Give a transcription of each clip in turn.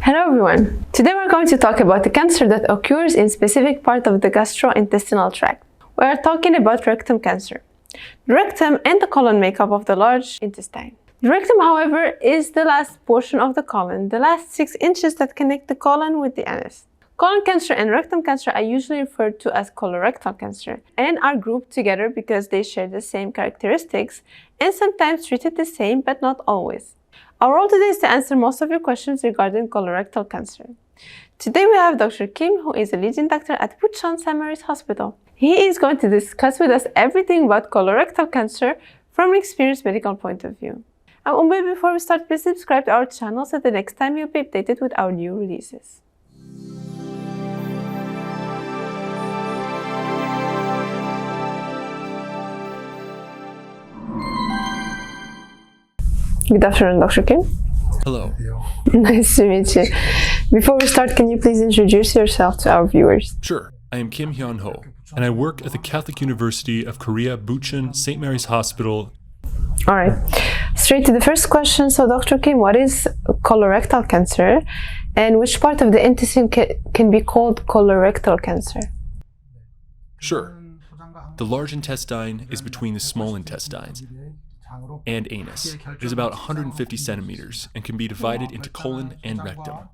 Hello everyone! Today we're going to talk about a cancer that occurs in specific part of the gastrointestinal tract. We are talking about rectum cancer. The rectum and the colon make up of the large intestine. The rectum, however, is the last portion of the colon, the last 6 inches that connect the colon with the anus. Colon cancer and rectum cancer are usually referred to as colorectal cancer and are grouped together because they share the same characteristics and sometimes treated the same but not always. Our role today is to answer most of your questions regarding colorectal cancer. Today we have Dr. Kim, who is a leading doctor at Bucheon St. Hospital. He is going to discuss with us everything about colorectal cancer from an experienced medical point of view. And before we start, please subscribe to our channel so the next time you'll be updated with our new releases. Good afternoon, Dr. Kim. Hello. Nice to meet you. Before we start, can you please introduce yourself to our viewers? Sure. I am Kim Hyun Ho, and I work at the Catholic University of Korea Bucheon St. Hospital. All right. Straight to the first question. So, Dr. Kim, what is colorectal cancer, and which part of the intestine can be called colorectal cancer? Sure. The large intestine is between the small intestines and anus. It is about 150 centimeters and can be divided into colon and rectum.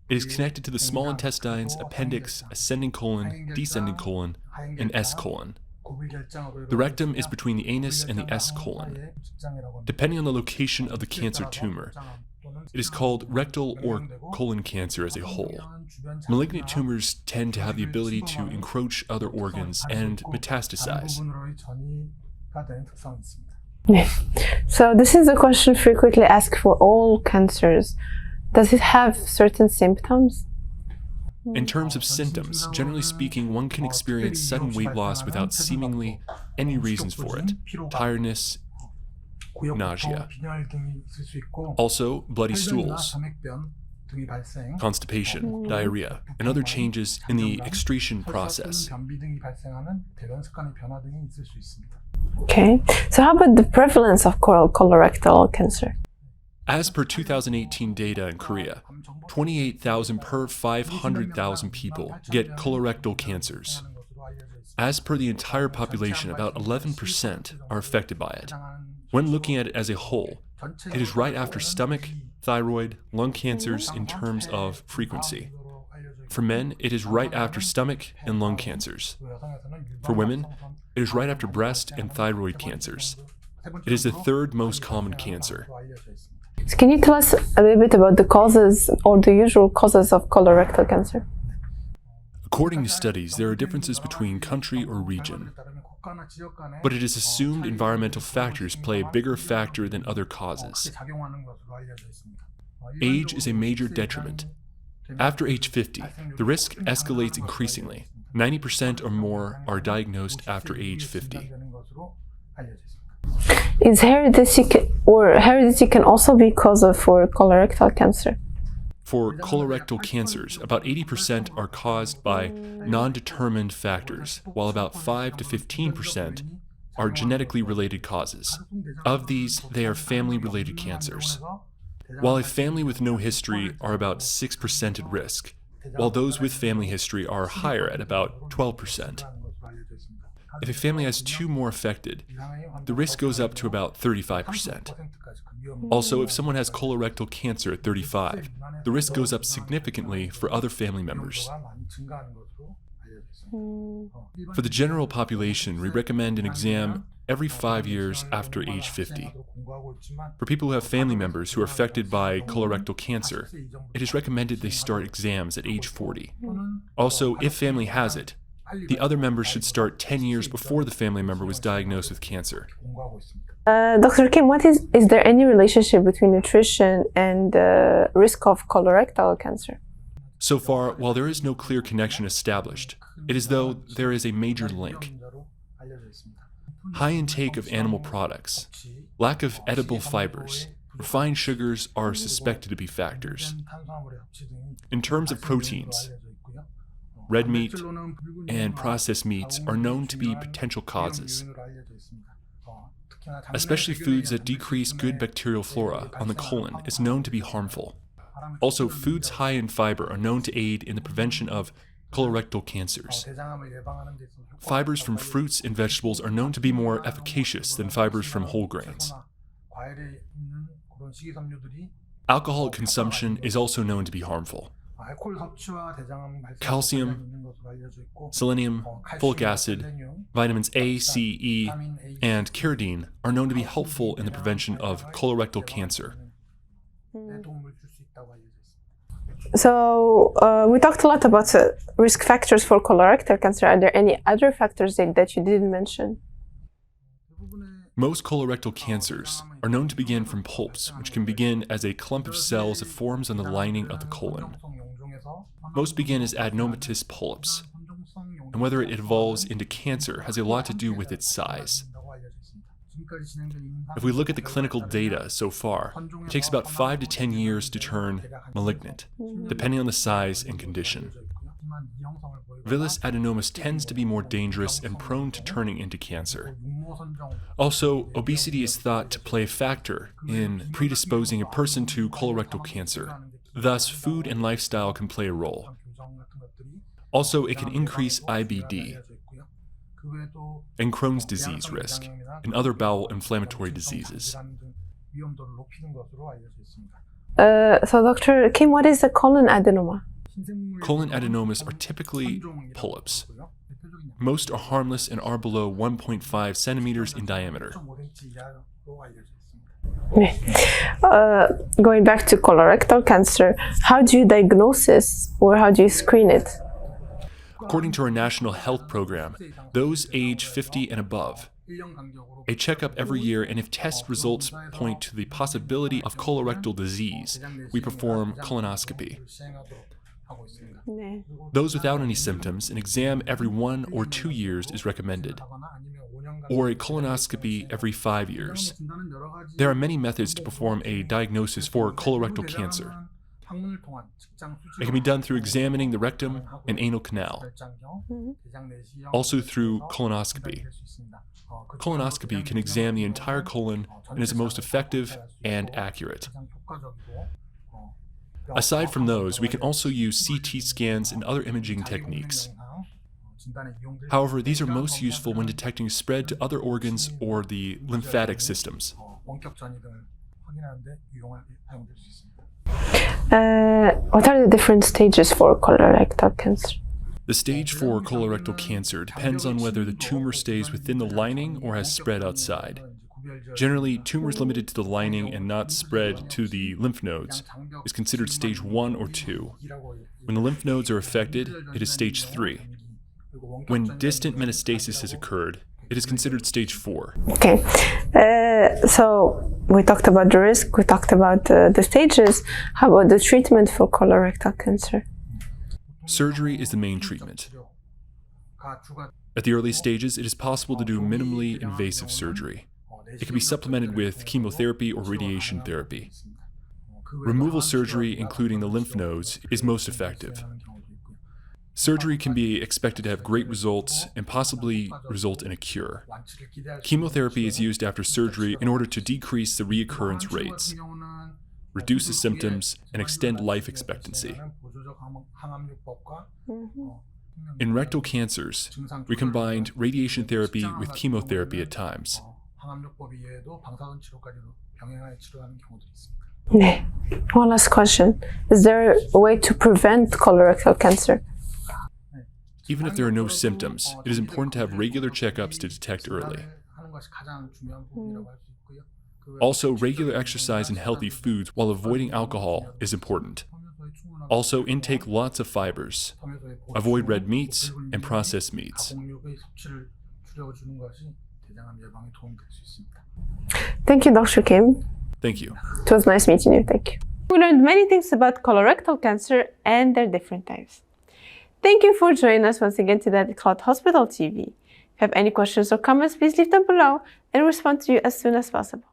It is connected to the small intestines, appendix, ascending colon, descending colon, and S colon. The rectum is between the anus and the S colon. Depending on the location of the cancer tumor, it is called rectal or colon cancer as a whole. Malignant tumors tend to have the ability to encroach other organs and metastasize. So this is a question frequently asked for all cancers. Does it have certain symptoms? In terms of symptoms, generally speaking, one can experience sudden weight loss without seemingly any reasons for it. Tiredness, nausea. Also, bloody stools, constipation, diarrhea, and other changes in the excretion process. Okay, so how about the prevalence of colorectal cancer? As per 2018 data in Korea, 28,000 per 500,000 people get colorectal cancers. As per the entire population, about 11% are affected by it. When looking at it as a whole, it is right after stomach, thyroid, lung cancers in terms of frequency. For men, it is right after stomach and lung cancers. For women, it is right after breast and thyroid cancers. It is the third most common cancer. So can you tell us a little bit about the causes or the usual causes of colorectal cancer? According to studies, there are differences between country or region, but it is assumed environmental factors play a bigger factor than other causes. Age is a major detriment. After age 50, the risk escalates increasingly. 90% or more are diagnosed after age 50. Is heredity can also be cause for colorectal cancer? For colorectal cancers, about 80% are caused by non-determined factors, while about 5 to 15% are genetically related causes. Of these, they are family-related cancers. While a family with no history are about 6% at risk, while those with family history are higher at about 12%. If a family has 2 more affected, the risk goes up to about 35%. Also, if someone has colorectal cancer at 35, the risk goes up significantly for other family members. For the general population, we recommend an exam every 5 years after age 50. For people who have family members who are affected by colorectal cancer, it is recommended they start exams at age 40. Also, if family has it, the other members should start 10 years before the family member was diagnosed with cancer. Dr. Kim, is there any relationship between nutrition and the risk of colorectal cancer? So far, while there is no clear connection established, it is though there is a major link. High intake of animal products, lack of edible fibers, refined sugars are suspected to be factors. In terms of proteins, red meat and processed meats are known to be potential causes. Especially foods that decrease good bacterial flora on the colon is known to be harmful. Also, foods high in fiber are known to aid in the prevention of colorectal cancers. Fibers from fruits and vegetables are known to be more efficacious than fibers from whole grains. Alcoholic consumption is also known to be harmful. Calcium, selenium, folic acid, vitamins A, C, E, and carotene are known to be helpful in the prevention of colorectal cancer. So we talked a lot about risk factors for colorectal cancer. Are there any other factors that you didn't mention? Most colorectal cancers are known to begin from polyps, which can begin as a clump of cells that forms on the lining of the colon. Most begin as adenomatous polyps, and whether it evolves into cancer has a lot to do with its size. If we look at the clinical data so far, it takes about 5 to 10 years to turn malignant, depending on the size and condition. Villus adenomas tends to be more dangerous and prone to turning into cancer. Also, obesity is thought to play a factor in predisposing a person to colorectal cancer. Thus, food and lifestyle can play a role. Also, it can increase IBD and Crohn's disease risk and other bowel inflammatory diseases. So Dr. Kim, what is a colon adenoma? Colon adenomas are typically polyps. Most are harmless and are below 1.5 centimeters in diameter. Going back to colorectal cancer, how do you diagnose this or how do you screen it? According to our national health program, those age 50 and above, a checkup every year, and if test results point to the possibility of colorectal disease, we perform colonoscopy. Those without any symptoms, an exam every 1 or 2 years is recommended, or a colonoscopy every 5 years. There are many methods to perform a diagnosis for colorectal cancer. It can be done through examining the rectum and anal canal, also through colonoscopy. Colonoscopy can examine the entire colon and is the most effective and accurate. Aside from those, we can also use CT scans and other imaging techniques. However, these are most useful when detecting spread to other organs or the lymphatic systems. What are the different stages for colorectal cancer? The stage for colorectal cancer depends on whether the tumor stays within the lining or has spread outside. Generally, tumors limited to the lining and not spread to the lymph nodes is considered stage 1 or 2. When the lymph nodes are affected, it is stage 3. When distant metastasis has occurred, it is considered stage 4. Okay, so we talked about the risk, we talked about the stages. How about the treatment for colorectal cancer? Surgery is the main treatment. At the early stages, it is possible to do minimally invasive surgery. It can be supplemented with chemotherapy or radiation therapy. Removal surgery, including the lymph nodes, is most effective. Surgery can be expected to have great results and possibly result in a cure. Chemotherapy is used after surgery in order to decrease the reoccurrence rates, reduce the symptoms, and extend life expectancy. In rectal cancers, we combined radiation therapy with chemotherapy at times. One last question. Is there a way to prevent colorectal cancer? Even if there are no symptoms, it is important to have regular checkups to detect early. Also, regular exercise and healthy foods while avoiding alcohol is important. Also, intake lots of fibers. Avoid red meats and processed meats. Thank you, Dr. Kim. Thank you. It was nice meeting you. Thank you. We learned many things about colorectal cancer and their different types. Thank you for joining us once again today at Cloud Hospital TV. If you have any questions or comments, please leave them below and we'll respond to you as soon as possible.